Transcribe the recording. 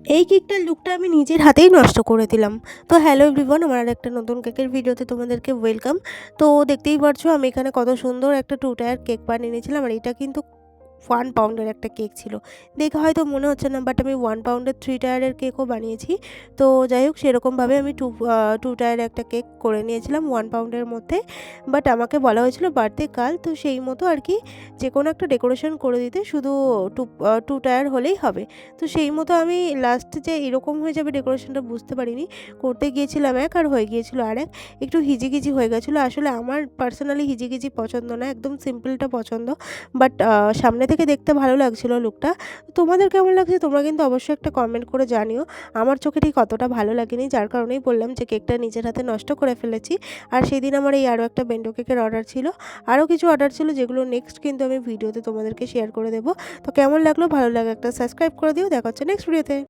এই কেকটার লুকটা আমি নিজের হাতেই নষ্ট করে দিলাম। তো হ্যালো এভরিওয়ান, আমার আরেকটা নতুন কেকের ভিডিওতে তোমাদেরকে ওয়েলকাম। তো দেখতেই পারছো আমি এখানে কত সুন্দর একটা 2 টায়ার কেক বানিয়ে নিয়েছিলাম। আর এটা কিন্তু 1 পাউন্ডের একটা কেক ছিল। দেখে হয়তো মনে হচ্ছে না, বাট আমি 1 পাউন্ডের 3 টায়ারের কেকও বানিয়েছি। তো যাই হোক, সেরকমভাবে আমি 2 টায়ারের একটা কেক করে নিয়েছিলাম 1 পাউন্ডের মধ্যে। বাট আমাকে বলা হয়েছিল বার্থডে কাল, তো সেই মতো আর কি যেকোনো একটা ডেকোরেশন করে দিতে, শুধু 2 টায়ার হলেই হবে। তো সেই মতো আমি লাস্টে যে এরকম হয়ে যাবে ডেকোরেশনটা বুঝতে পারিনি। করতে গিয়েছিলাম এক আর হয়ে গিয়েছিল আরেক। একটু হিজিগিজি হয়ে গেছিলো। আসলে আমার পার্সোনালি হিজিগিজি পছন্দ না, একদম সিম্পলটা পছন্দ। বাট সামনে থেকে দেখতে ভালো লাগছিলো লুকটা। তোমাদের কেমন লাগছে তোমরা কিন্তু অবশ্যই একটা কমেন্ট করে জানিও। আমার চোখে ঠিক অতটা ভালো লাগেনি, যার কারণেই বললাম যে কেকটা নিজের হাতে নষ্ট করে ফেলেছি। আর সেদিন আমার এই আরও একটা বেন্টো কেকের অর্ডার ছিল। আরও কিছু অর্ডার ছিল, যেগুলো নেক্সট কিন্তু আমি ভিডিওতে তোমাদেরকে শেয়ার করে দেবো। তো কেমন লাগলো, ভালো লাগে একটা সাবস্ক্রাইব করে দিও। দেখা হচ্ছে নেক্সট ভিডিওতে।